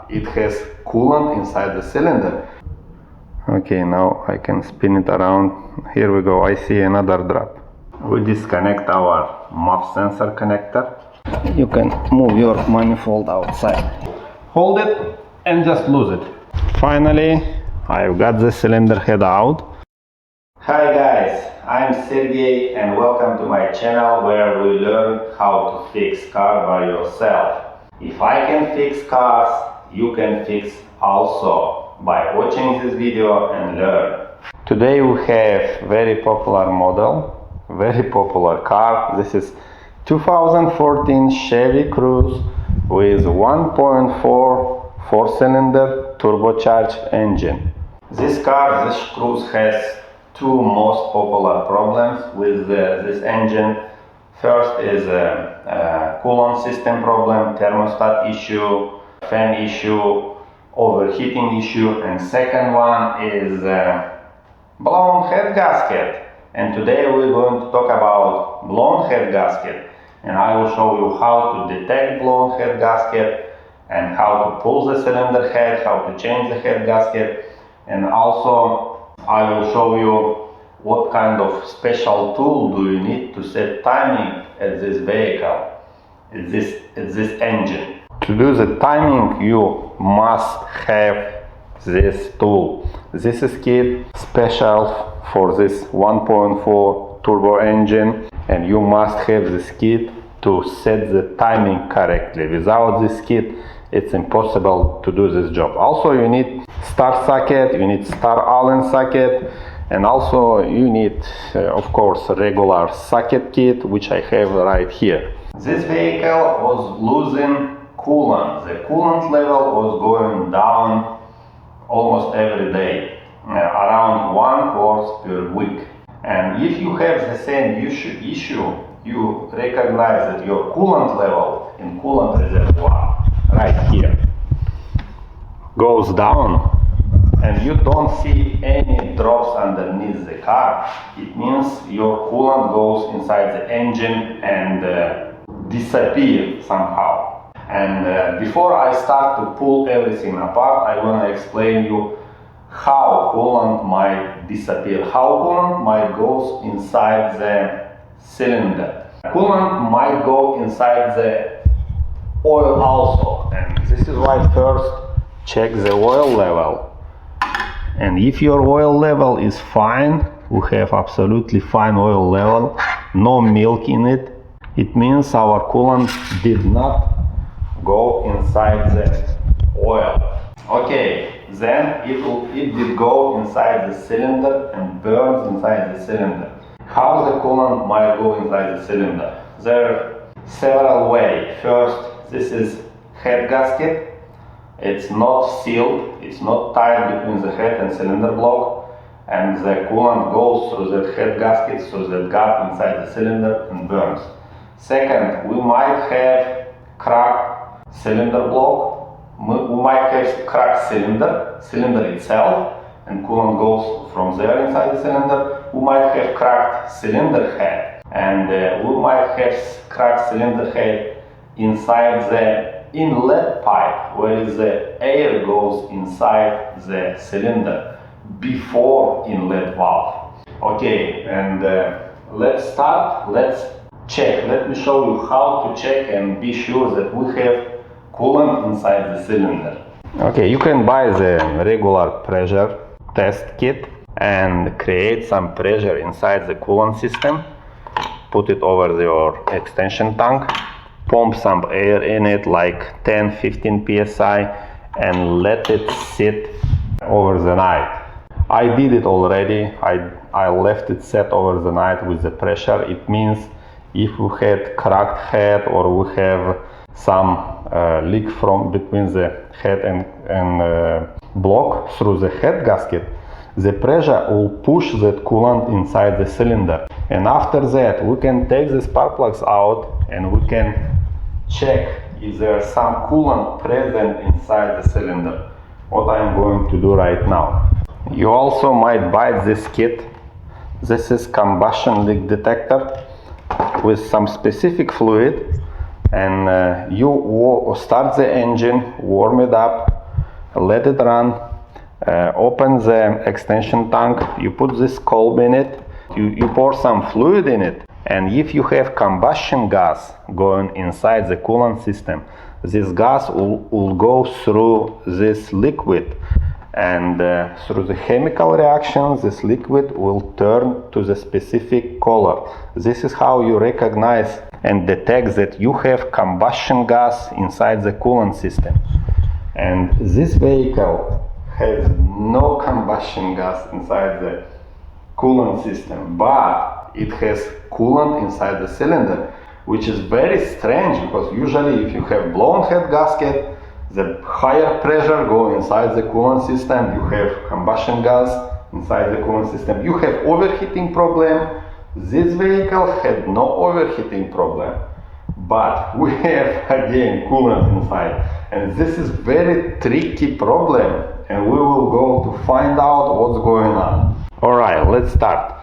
it has coolant inside the cylinder. Okay, now I can spin it around. Here we go, I see another drop. We disconnect our MUF sensor connector. You can move your manifold outside. Hold it and just lose it. Finally, I've got the cylinder head out. Hi guys, I'm Sergey and welcome to my channel where we learn how to fix car by yourself. If I can fix cars, you can fix also by watching this video and learn. Today we have very popular model, very popular car. This is 2014 Chevy Cruze with 1.4 4-cylinder turbocharged engine. This Cruze has two most popular problems with this engine. First is a coolant system problem, thermostat issue, fan issue, overheating issue, and second one is blown head gasket. And today we're going to talk about blown head gasket, and I will show you how to detect blown head gasket and how to pull the cylinder head, how to change the head gasket, and also I will show you what kind of special tool do you need to set timing at this vehicle, at this engine. To do the timing, you must have this tool. This is kit special for this 1.4 turbo engine, and you must have this kit to set the timing correctly. Without this kit, it's impossible to do this job. Also, you need star socket, you need star Allen socket, and also you need, of course, a regular socket kit, which I have right here. This vehicle was losing coolant. The coolant level was going down almost every day, around 1 quart per week. And if you have the same issue, you recognize that your coolant level in coolant reservoir right here goes down, and you don't see any drops underneath the car. It means your coolant goes inside the engine and disappears somehow. And before I start to pull everything apart, I want to explain you how coolant might disappear, how coolant might go inside the cylinder. Coolant might go inside the oil also, and this is why first check the oil level. And if your oil level is fine, we have absolutely fine oil level, no milk in it, it means our coolant did not go inside the oil. Okay, then it did go inside the cylinder and burns inside the cylinder. How the coolant might go inside the cylinder? There are several ways. First, this is head gasket. It's not sealed, it's not tied between the head and cylinder block, and the coolant goes through that head gasket, through that gap inside the cylinder, and burns. Second, we might have cracked cylinder block, we might have cracked cylinder itself, and coolant goes from there inside the cylinder. We might have cracked cylinder head, and we might have cracked cylinder head inside the inlet pipe, where the air goes inside the cylinder before inlet valve. Okay, and let's start. Let's check. Let me show you how to check and be sure that we have coolant inside the cylinder. Okay, you can buy the regular pressure test kit and create some pressure inside the coolant system. Put it over your extension tank, pump some air in it, like 10-15 psi, and let it sit over the night. I did it already. I left it set over the night with the pressure. It means if we had cracked head or we have some leak from between the head and block through the head gasket, the pressure will push that coolant inside the cylinder. And after that, we can take the spark plugs out and we can check if there's some coolant present inside the cylinder. What I'm going to do right now. You also might buy this kit. This is combustion leak detector with some specific fluid, and you start the engine, warm it up, let it run, open the extension tank, you put this colb in it, you pour some fluid in it, and if you have combustion gas going inside the coolant system, this gas will go through this liquid, and through the chemical reactions this liquid will turn to the specific color. This is how you recognize and detect that you have combustion gas inside the coolant system. And this vehicle has no combustion gas inside the coolant system, but it has coolant inside the cylinder, which is very strange, because usually if you have blown head gasket, the higher pressure go inside the coolant system, you have combustion gas inside the coolant system, you have overheating problem. This vehicle had no overheating problem, but we have again coolant inside, and this is very tricky problem, and we will go to find out what's going on. Alright, let's start.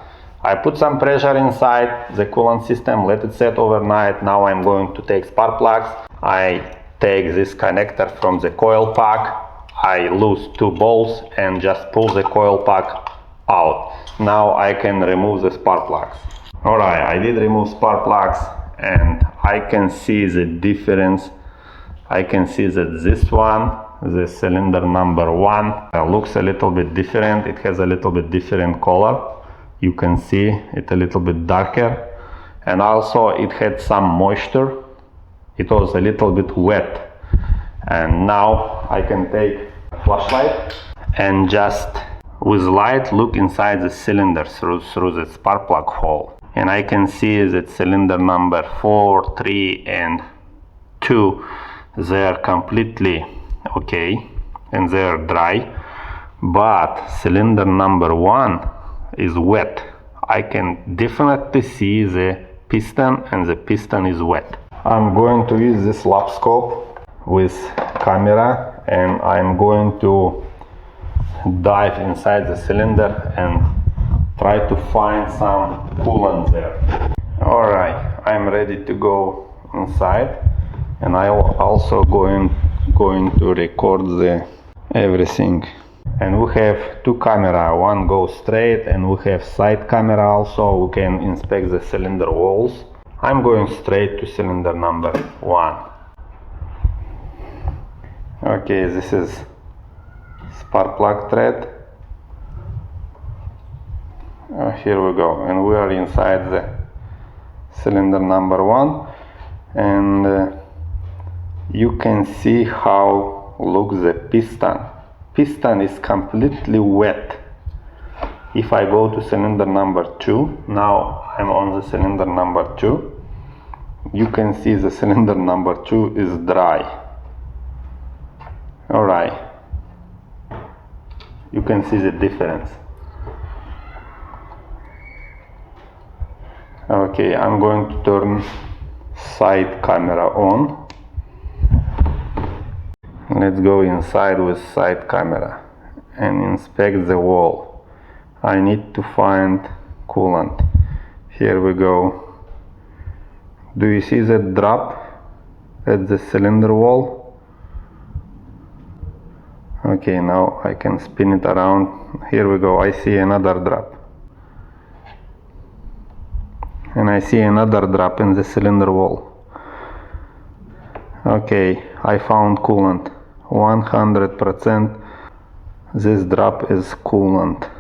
I put some pressure inside the coolant system, let it set overnight. Now I'm going to take spark plugs. I take this connector from the coil pack, I loose 2 bolts and just pull the coil pack out. Now I can remove the spark plugs. Alright, I did remove spark plugs, and I can see the difference. I can see that this one, the cylinder number 1, looks a little bit different. It has a little bit different color. You can see it a little bit darker, and also it had some moisture. It was a little bit wet. And now I can take a flashlight and just with light look inside the cylinder through the spark plug hole, and I can see that cylinder number 4, 3 and 2, they are completely okay and they are dry, but cylinder number 1 is wet. I can definitely see the piston, and the piston is wet. I'm going to use this lap scope with camera, and I'm going to dive inside the cylinder and try to find some coolant there. Alright, I'm ready to go inside, and I will also going to record the everything. And we have 2 cameras, one goes straight, and we have side camera also. We can inspect the cylinder walls. I'm going straight to cylinder number 1. Okay, this is spark plug thread. Here we go, and we are inside the cylinder number 1, and you can see how looks the piston. Piston is completely wet. If I go to cylinder number 2, now I'm on the cylinder number 2, you can see the cylinder number 2 is dry. Alright, you can see the difference. Okay, I'm going to turn side camera on. Let's go inside with side camera and inspect the wall. I need to find coolant. Here we go. Do you see that drop at the cylinder wall? Okay, now I can spin it around. Here we go. I see another drop. And I see another drop in the cylinder wall. Okay, I found coolant. 100% this drop is coolant.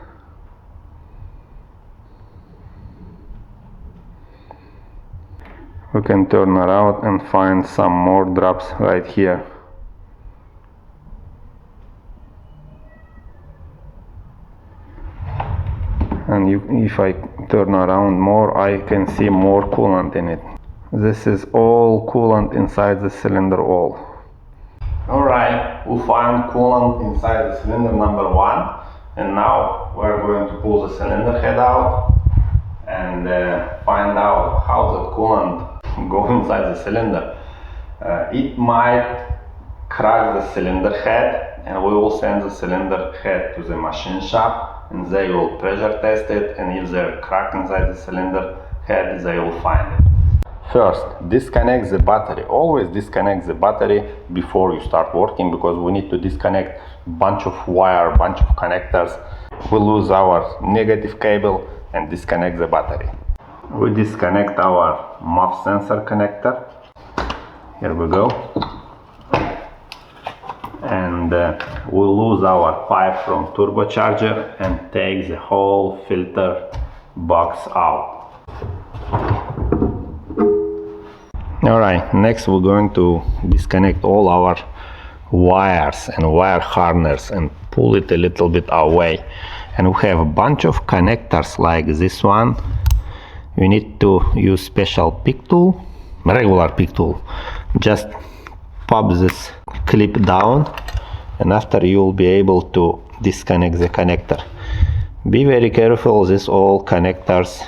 We can turn around and find some more drops right here. And if I turn around more, I can see more coolant in it. This is all coolant inside the cylinder wall. Alright, we found coolant inside the cylinder number 1, and now we're going to pull the cylinder head out and find out how the coolant goes inside the cylinder. It might crack the cylinder head, and we will send the cylinder head to the machine shop, and they will pressure test it, and if there's a crack inside the cylinder head, they will find it. First, disconnect the battery. Always disconnect the battery before you start working, because we need to disconnect bunch of wire, bunch of connectors. We lose our negative cable and disconnect the battery. We disconnect our MUF sensor connector. Here we go. And we'll lose our pipe from turbocharger and take the whole filter box out. Alright, next we're going to disconnect all our wires and wire harness and pull it a little bit away. And we have a bunch of connectors like this one. We need to use special pick tool, regular pick tool. Just pop this clip down, and after you'll be able to disconnect the connector. Be very careful, this all connectors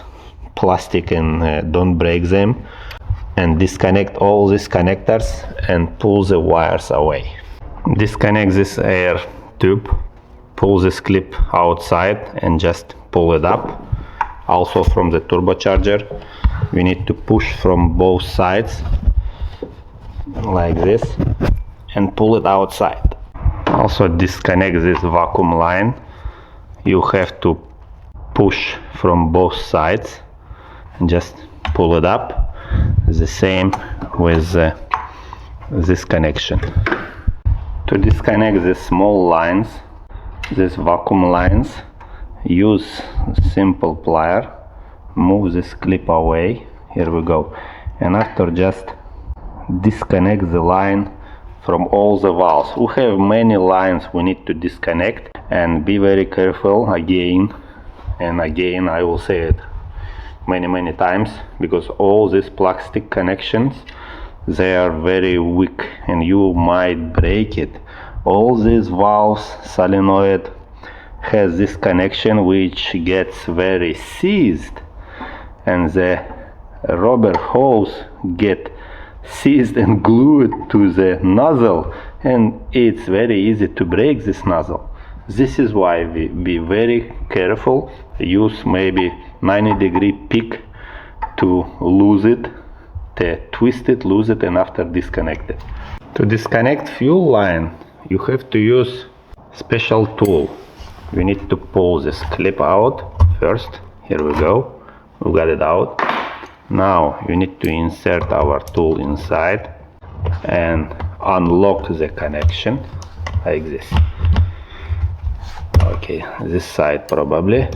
plastic, and don't break them. And disconnect all these connectors and pull the wires away. Disconnect this air tube, pull this clip outside and just pull it up. Also from the turbocharger, we need to push from both sides like this and pull it outside. Also disconnect this vacuum line. You have to push from both sides and just pull it up. The same with this connection. To disconnect the small lines, these vacuum lines, use simple plier, move this clip away. Here we go. And after, just disconnect the line from all the valves. We have many lines we need to disconnect, and be very careful again and again. I will say it many times, because all these plastic connections, they are very weak and you might break it. All these valves, solenoid has this connection which gets very seized, and the rubber hose get seized and glued to the nozzle, and it's very easy to break this nozzle. This is why we be very careful. Use maybe 90-degree pick to lose it, to twist it, lose it, and after disconnect it. To disconnect fuel line, you have to use special tool. We need to pull this clip out first. Here we go. We got it out. Now you need to insert our tool inside and unlock the connection like this. Okay, this side probably.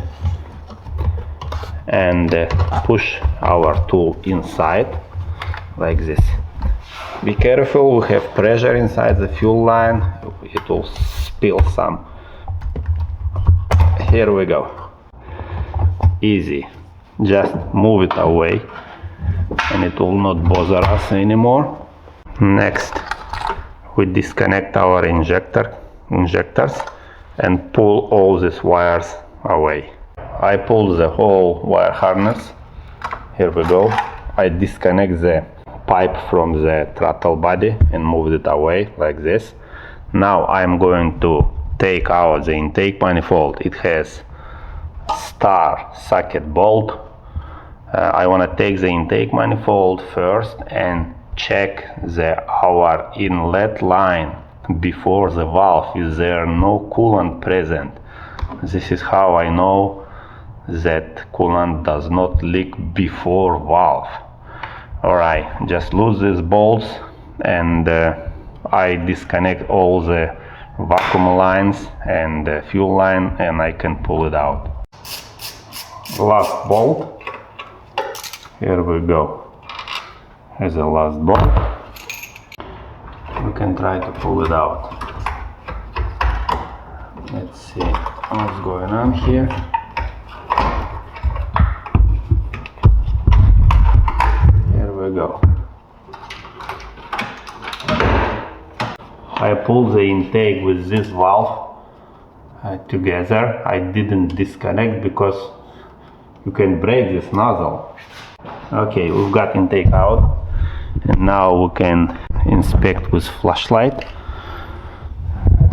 And push our tool inside like this. Be careful, we have pressure inside the fuel line, it will spill some. Here we go. Easy, just move it away and it will not bother us anymore. Next, we disconnect our injectors and pull all these wires away. I pulled the whole wire harness. Here we go. I disconnect the pipe from the throttle body and moved it away like this. Now I'm going to take out the intake manifold. It has star socket bolt. I want to take the intake manifold first and check our inlet line before the valve. Is there no coolant present? This is how I know that coolant does not leak before valve. Alright, just lose these bolts, and I disconnect all the vacuum lines and the fuel line, and I can pull it out. Last bolt. Here we go. Here's the last bolt. We can try to pull it out. Let's see what's going on here. Here we go. I pulled the intake with this valve together. I didn't disconnect because you can break this nozzle. Okay, we've got intake out, and now we can inspect with flashlight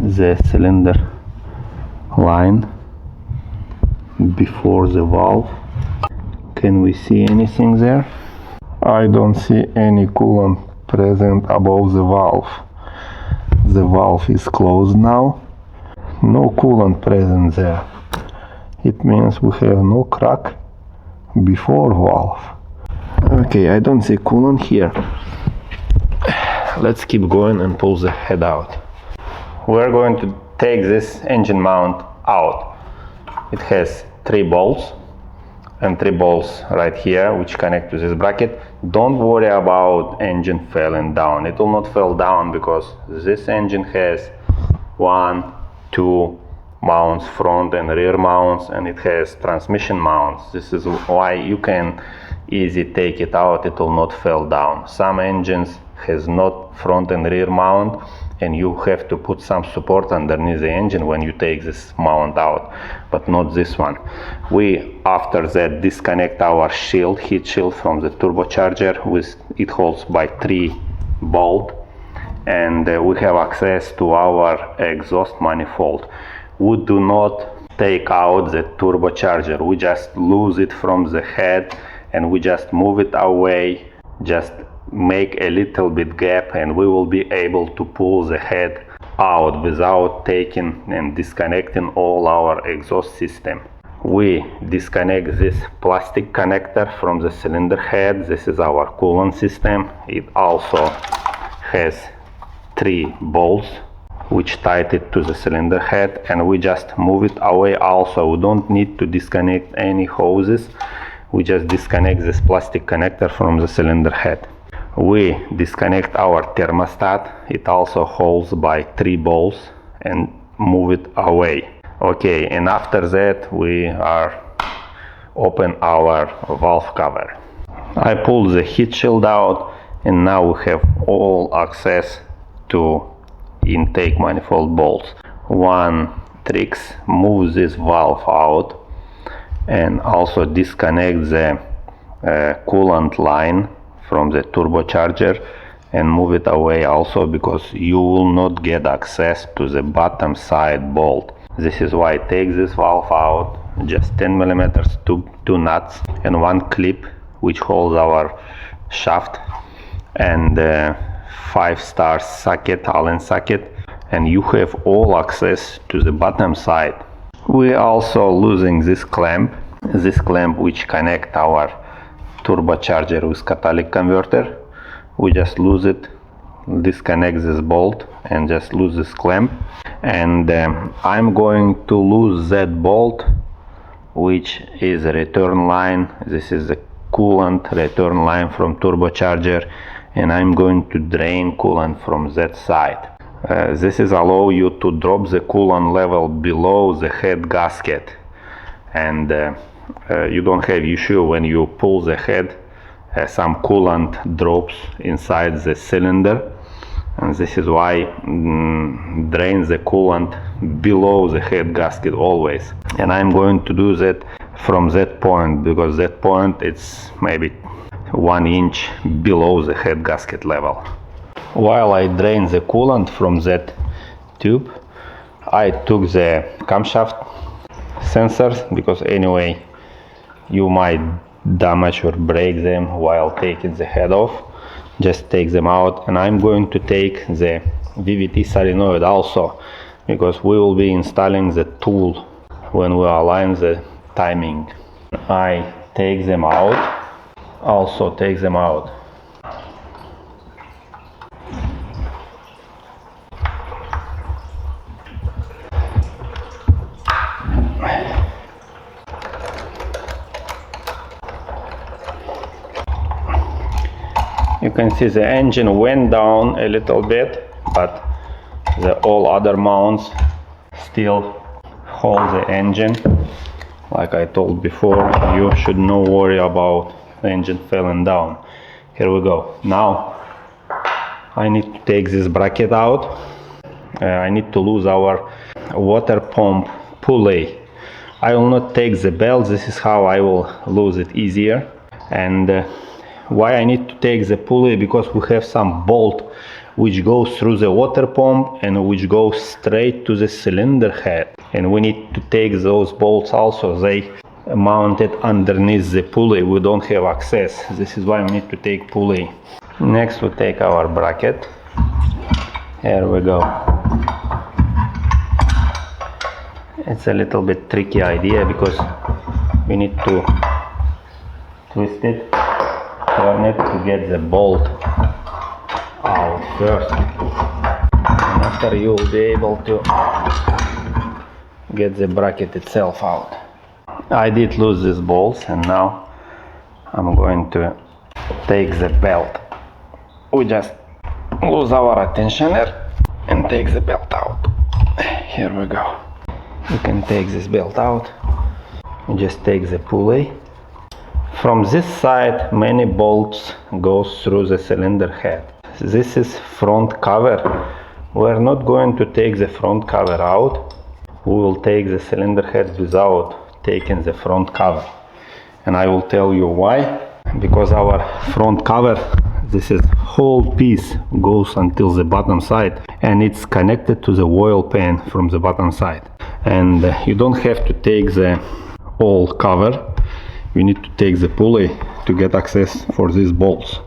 the cylinder line before the valve. Can we see anything there? I don't see any coolant present above the valve. The valve is closed now. No coolant present there. It means we have no crack before valve. Okay, I don't see coolant here. Let's keep going and pull the head out. We're going to take this engine mount out. It has 3 bolts and 3 bolts right here which connect to this bracket. Don't worry about engine falling down. It will not fall down because this engine has 1, 2 mounts, front and rear mounts, and it has transmission mounts. This is why you can easily take it out. It will not fall down. Some engines has not front and rear mount, and you have to put some support underneath the engine when you take this mount out, but not this one. We after that disconnect our shield, heat shield from the turbocharger. It holds by 3 bolts, and we have access to our exhaust manifold. We do not take out the turbocharger. We just lose it from the head and we just move it away, just make a little bit gap, and we will be able to pull the head out without taking and disconnecting all our exhaust system. We disconnect this plastic connector from the cylinder head. This is our coolant system. It also has 3 bolts which tied it to the cylinder head, and we just move it away. Also, we don't need to disconnect any hoses. We just disconnect this plastic connector from the cylinder head. We disconnect our thermostat. It also holds by 3 bolts, and move it away. Okay, and after that we are open our valve cover. I pull the heat shield out, and now we have all access to intake manifold bolts. One trick: move this valve out and also disconnect the coolant line from the turbocharger and move it away also, because you will not get access to the bottom side bolt. This is why I take this valve out, just 10 millimeters, 2 nuts and 1 clip which holds our shaft, and 5-star socket, Allen socket, and you have all access to the bottom side. We also losing this clamp which connect our turbocharger with catalytic converter. We just lose it, disconnect this bolt and just lose this clamp, and I'm going to lose that bolt which is a return line. This is the coolant return line from turbocharger, and I'm going to drain coolant from that side. This is allow you to drop the coolant level below the head gasket, and you don't have issue when you pull the head. Some coolant drops inside the cylinder, and this is why drain the coolant below the head gasket always. And I'm going to do that from that point, because that point it's maybe 1 inch below the head gasket level. While I drain the coolant from that tube, I took the camshaft sensors, because anyway you might damage or break them while taking the head off. Just take them out, and I'm going to take the VVT solenoid also, because we will be installing the tool when we align the timing. I take them out, also take them out. You can see the engine went down a little bit, but all other mounts still hold the engine. Like I told before, you should not worry about the engine falling down. Here we go. Now I need to take this bracket out. I need to lose our water pump pulley. I will not take the belt. This is how I will lose it easier. And why I need to take the pulley? Because we have some bolt which goes through the water pump and which goes straight to the cylinder head, and we need to take those bolts also. They mounted underneath the pulley. We don't have access. This is why we need to take pulley. Next we take our bracket. Here we go. It's a little bit tricky idea because we need to twist it, turn it to get the bolt out first, and after you will be able to get the bracket itself out. I did lose these bolts, and now I'm going to take the belt. We just lose our tensioner and take the belt out. Here we go. You can take this belt out. You just take the pulley. From this side many bolts go through the cylinder head. This is front cover. We're not going to take the front cover out. We will take the cylinder head without taking the front cover. And I will tell you why. Because our front cover, this is whole piece goes until the bottom side, and it's connected to the oil pan from the bottom side. And you don't have to take the whole cover. You need to take the pulley to get access for these bolts.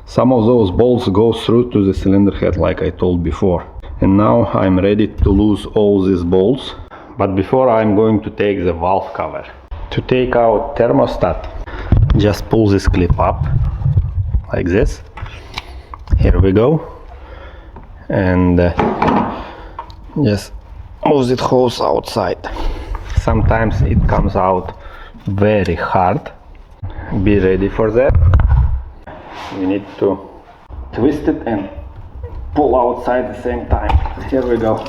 Some of those bolts go through to the cylinder head, like I told before. And now I'm ready to lose all these bolts. But before, I'm going to take the valve cover. To take out thermostat, just pull this clip up like this. Here we go. And just move it hose outside. Sometimes it comes out very hard. Be ready for that. We need to twist it and pull outside at the same time. Here we go.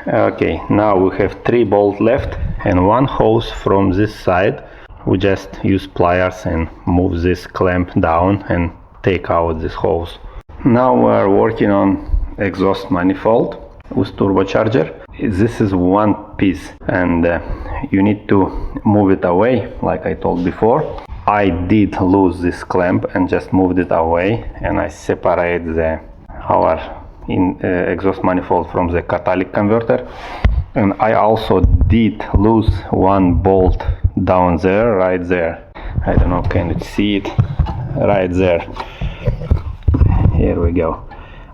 Okay, now we have 3 bolts left and 1 hose from this side. We just use pliers and move this clamp down and take out this hose. Now we are working on exhaust manifold with turbocharger. This is one piece, and you need to move it away, like I told before. I did lose this clamp and just moved it away, and I separate our exhaust manifold from the catalytic converter. And I also did lose 1 bolt down there, right there. I don't know, can you see it? Right there. Here we go.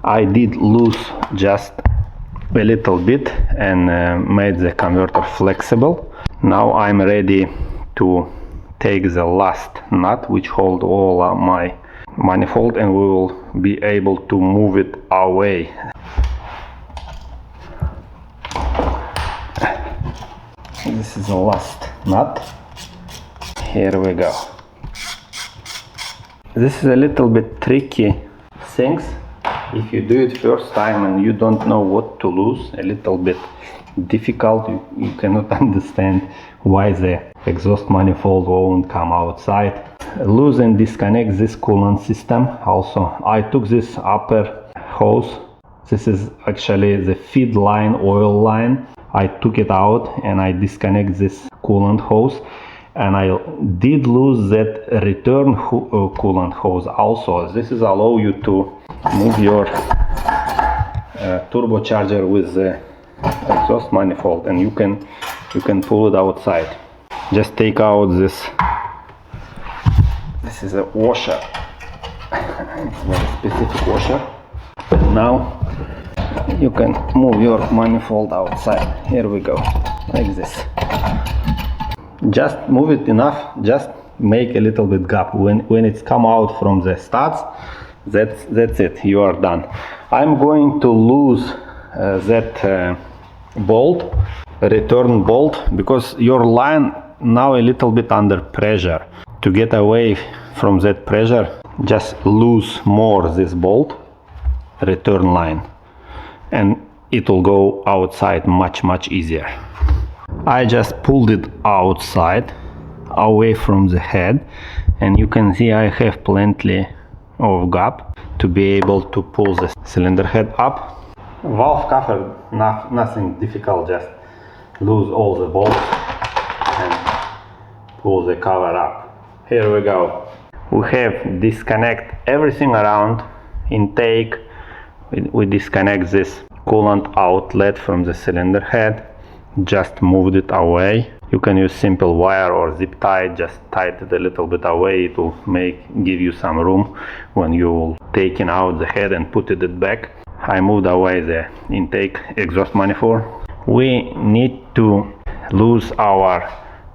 I did lose just a little bit and made the converter flexible. Now I'm ready to take the last nut which hold all my manifold, and we will be able to move it away. This is the last nut. Here we go. This is a little bit tricky things. If you do it first time and you don't know what to lose, a little bit difficult. You cannot understand why the exhaust manifold won't come outside. Lose and disconnect this coolant system. Also, I took this upper hose. This is actually the feed line, oil line. I took it out and I disconnect this coolant hose, and I did lose that return coolant hose also. This is allow you to move your turbocharger with the exhaust manifold, and you can pull it outside. Just take out this is a washer. It's a very specific washer. And now you can move your manifold outside. Here we go, like this. Just move it enough, just make a little bit gap. When it's come out from the studs, that's it, you are done. I'm going to lose that bolt, return bolt, because your line now a little bit under pressure. To get away from that pressure, just lose more this bolt, return line, and it will go outside much easier. I just pulled it outside, away from the head, and you can see I have plenty of gap to be able to pull the cylinder head up. Valve cover, nothing difficult, just lose all the bolts and pull the cover up. Here we go. We have disconnect everything around intake. We disconnect this coolant outlet from the cylinder head. just moved it away. You can use simple wire or zip tie, just tie it a little bit away. It will give you some room when you taking out the head and put it back. I moved away the intake exhaust manifold. We need to lose our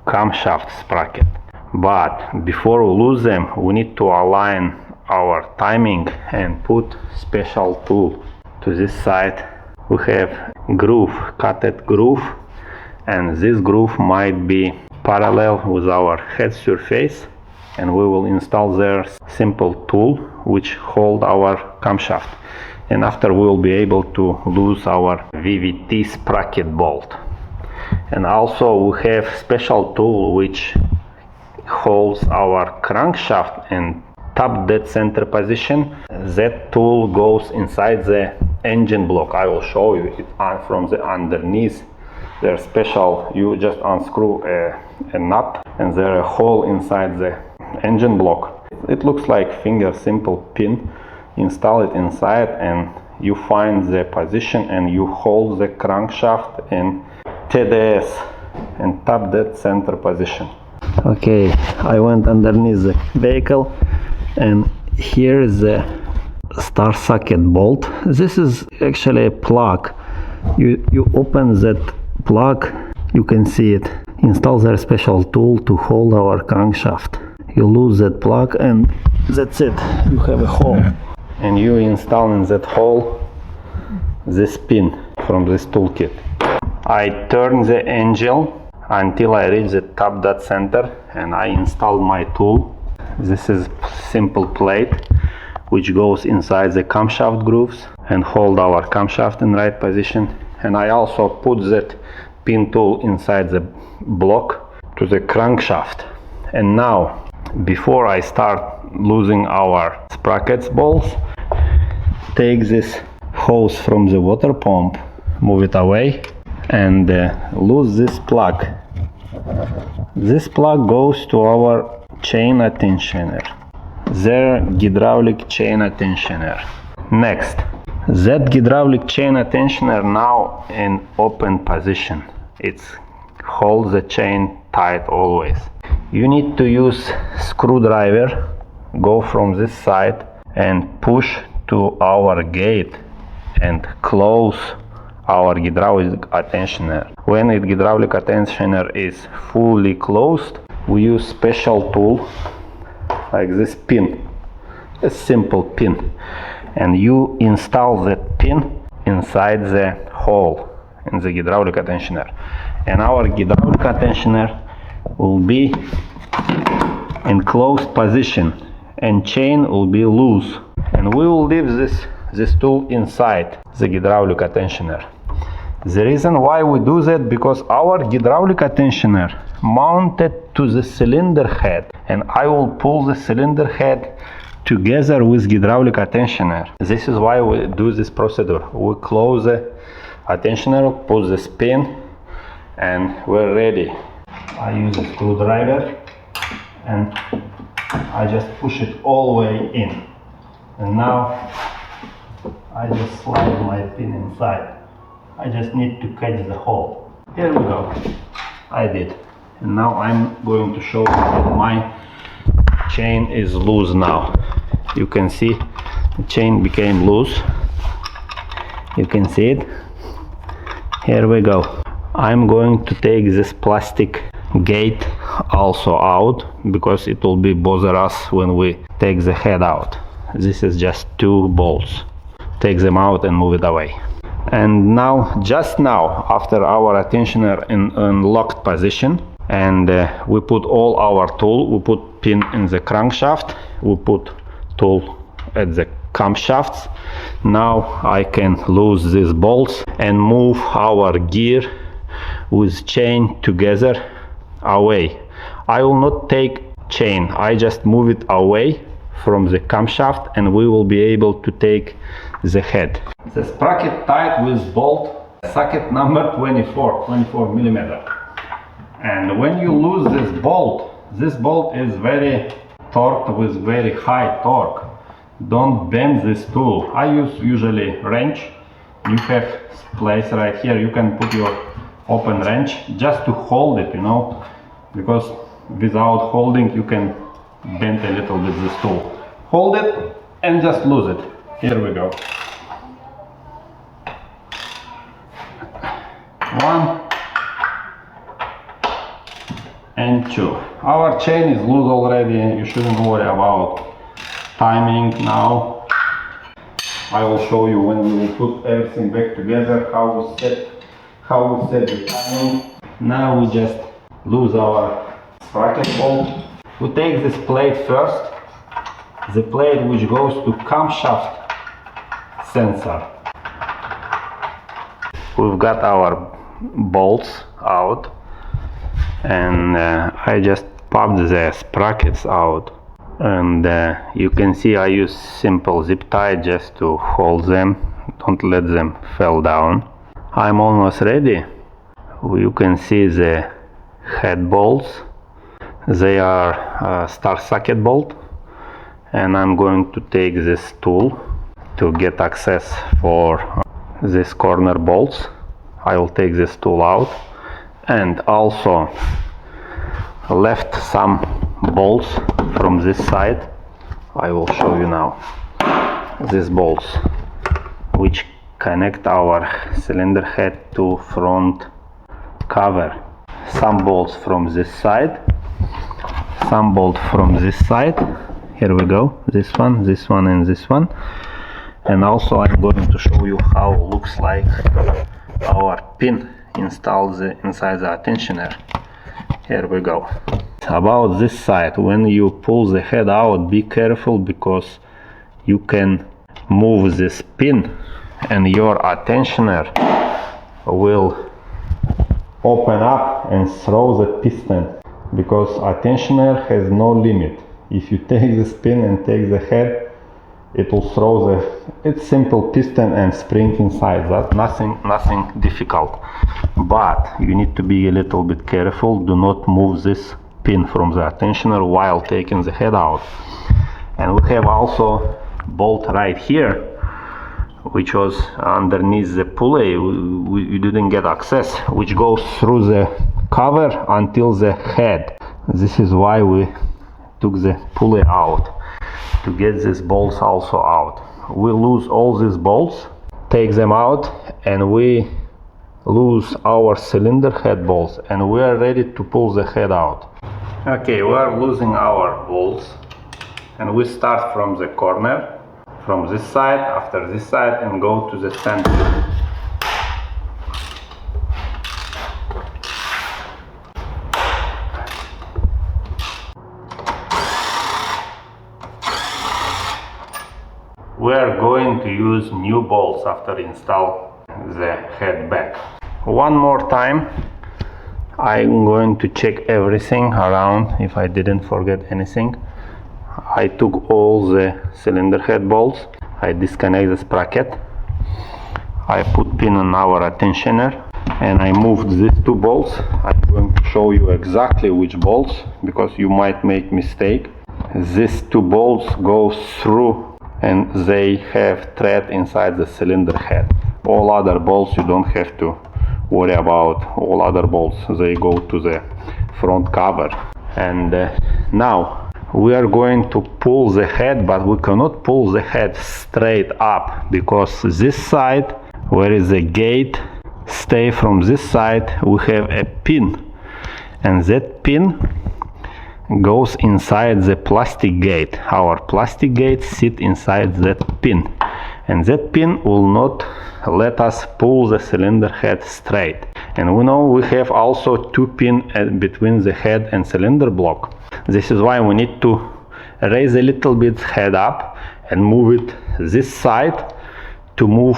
camshaft sprocket, but before we lose them, we need to align our timing and put special tool. To this side we have groove, cutted groove, and this groove might be parallel with our head surface, and we will install there simple tool which hold our camshaft, and after we will be able to lose our VVT sprocket bolt. And also we have special tool which holds our crankshaft and top dead center position. That tool goes inside the engine block. I will show you it from the underneath. They're special, you just unscrew a nut and there a hole inside the engine block. It looks like finger simple pin. Install it inside and you find the position and you hold the crankshaft in TDS and top dead center position. Okay, I went underneath the vehicle and here is the star socket bolt. This is actually a plug. You open that plug, you can see it. Install their special tool to hold our crankshaft. You lose that plug and that's it. You have a hole. And you install in that hole this pin from this toolkit. I turn the engine until I reach the top dead center and I install my tool. This is simple plate which goes inside the camshaft grooves and hold our camshaft in right position. And I also put that pin tool inside the block to the crankshaft. And now, before I start losing our sprockets bolts, take this hose from the water pump, move it away, and lose this plug. This plug goes to our chain tensioner, their hydraulic chain tensioner. Next, that hydraulic chain tensioner now in open position. It holds the chain tight always. You need to use screwdriver, go from this side and push to our gate and close our hydraulic tensioner. When the hydraulic tensioner is fully closed, we use special tool like this pin, a simple pin, and you install that pin inside the hole in the hydraulic tensioner, and our hydraulic tensioner will be in closed position and chain will be loose, and we will leave this tool inside the hydraulic tensioner. The reason why we do that, because our hydraulic tensioner mounted to the cylinder head, and I will pull the cylinder head together with hydraulic tensioner. This is why we do this procedure. We close the tensioner, put the pin, and we're ready. I use a screwdriver and I just push it all the way in, and now I just slide my pin inside. I just need to catch the hole. Here we go. I did. And now I'm going to show you that my chain is loose now. You can see the chain became loose. You can see it. Here we go. I'm going to take this plastic gate also out because it will be bother us when we take the head out. This is just 2 bolts. Take them out and move it away. And now, just now, after our tensioner in locked position, and we put all our tool, we put pin in the crankshaft, we put tool at the camshafts. Now I can lose these bolts and move our gear with chain together away. I will not take chain, I just move it away from the camshaft and we will be able to take the head. The sprocket tied with bolt socket number 24 millimeter. And when you lose this bolt is very torqued with very high torque. Don't bend this tool. I use usually wrench. You have place right here. You can put your open wrench just to hold it, you know, because without holding you can bend a little bit this tool. Hold it and just lose it. Here we go. 1 and 2. Our chain is loose already, you shouldn't worry about timing now. I will show you when we will put everything back together how we set the timing. Now we just lose our sprocket bolt. We take this plate first, the plate which goes to camshaft sensor. We've got our bolts out, and I just popped the sprockets out, and you can see I use simple zip tie just to hold them, don't let them fall down. I'm almost ready. You can see the head bolts, they are star socket bolt, and I'm going to take this tool to get access for these corner bolts. I will take this tool out, and also left some bolts from this side. I will show you now. These bolts which connect our cylinder head to front cover. Some bolts from this side, some bolt from this side. Here we go, this one, and this one. And also I'm going to show you how it looks like our pin installed inside the tensioner. Here we go. About this side, when you pull the head out, be careful because you can move this pin and your tensioner will open up and throw the piston, because tensioner has no limit. If you take this pin and take the head, it will throw it's simple piston and spring inside. That nothing difficult, but you need to be a little bit careful. Do not move this pin from the tensioner while taking the head out. And we have also bolt right here, which was underneath the pulley. We didn't get access, which goes through the cover until the head. This is why we took the pulley out, to get these bolts also out. We lose all these bolts, take them out, and we lose our cylinder head bolts, and we are ready to pull the head out. Okay, we are losing our bolts, and we start from the corner, from this side, after this side, and go to the center. We are going to use new bolts after install the head back. One more time, I'm going to check everything around if I didn't forget anything. I took all the cylinder head bolts, I disconnect the sprocket, I put pin on our tensioner, and I moved these two bolts. I'm going to show you exactly which bolts, because you might make mistake. These two bolts go through and they have thread inside the cylinder head. All other bolts you don't have to worry about. All other bolts, they go to the front cover. And now we are going to pull the head, but we cannot pull the head straight up, because this side, where is the gate, stay from this side, we have a pin, and that pin goes inside the plastic gate. Our plastic gate sit inside that pin, and that pin will not let us pull the cylinder head straight. And we know we have also two pins between the head and cylinder block. This is why we need to raise a little bit head up and move it this side to move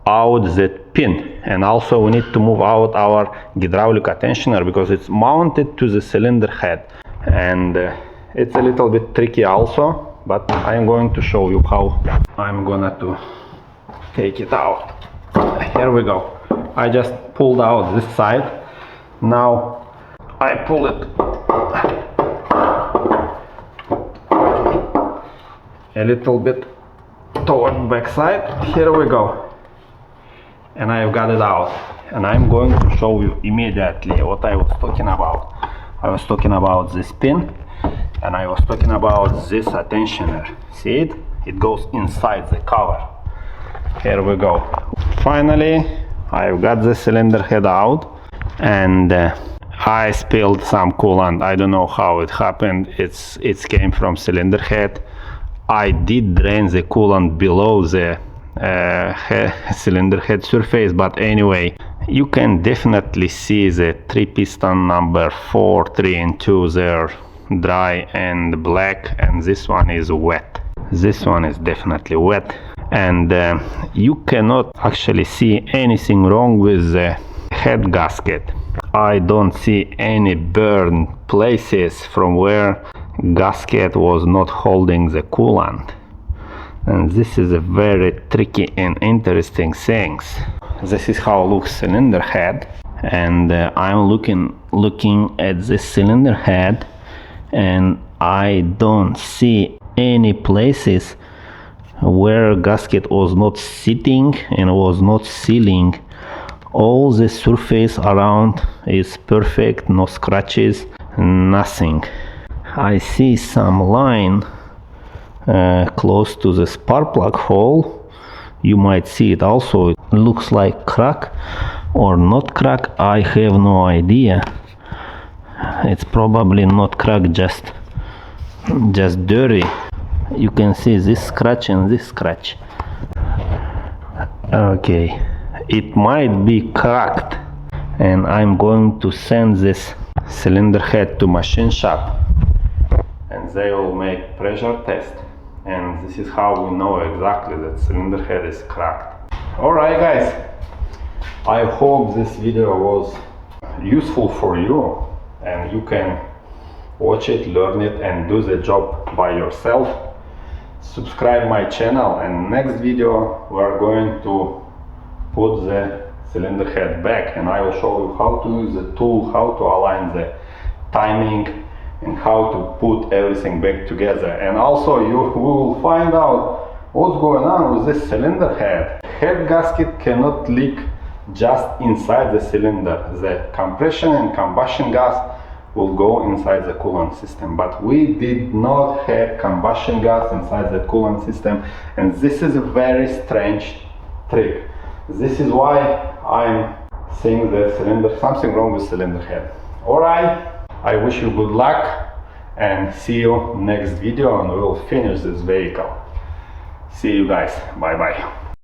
out that pin. And also we need to move out our hydraulic tensioner, because it's mounted to the cylinder head. And it's a little bit tricky also, but I'm going to show you how I'm gonna to take it out. Here we go. I just pulled out this side. Now I pull it a little bit toward back side. Here we go. and I've got it out, and I'm going to show you immediately what I was talking about. I was talking about this pin, and I was talking about this attentioner. See it? It goes inside the cover. Here we go. Finally, I've got the cylinder head out, and I spilled some coolant. I don't know how it happened. It came from cylinder head. I did drain the coolant below the cylinder head surface, but anyway, you can definitely see the 3 piston number 4, 3 and 2 there, dry and black, and this one is wet. This one is definitely wet, and you cannot actually see anything wrong with the head gasket. I don't see any burn places from where gasket was not holding the coolant, and this is a very tricky and interesting thing. This is how looks cylinder head, and I'm looking at this cylinder head, and I don't see any places where gasket was not sitting and was not sealing. All the surface around is perfect, no scratches, nothing. I see some line close to the spark plug hole. You might see it also. It looks like crack or not crack. I have no idea. It's probably not crack, just dirty. You can see this scratch and this scratch. Okay, it might be cracked, and I'm going to send this cylinder head to machine shop, and they will make pressure test, and this is how we know exactly that cylinder head is cracked. Alright guys, I hope this video was useful for you, and you can watch it, learn it, and do the job by yourself. Subscribe my channel, and next video we are going to put the cylinder head back, and I will show you how to use the tool, how to align the timing, and how to put everything back together. And also you will find out what's going on with this cylinder head. Head gasket cannot leak just inside the cylinder. The compression and combustion gas will go inside the coolant system, but we did not have combustion gas inside the coolant system, and this is a very strange trick. This is why I'm saying the cylinder, something wrong with cylinder head. Alright, I wish you good luck, and see you next video, and we will finish this vehicle. See you guys, bye bye.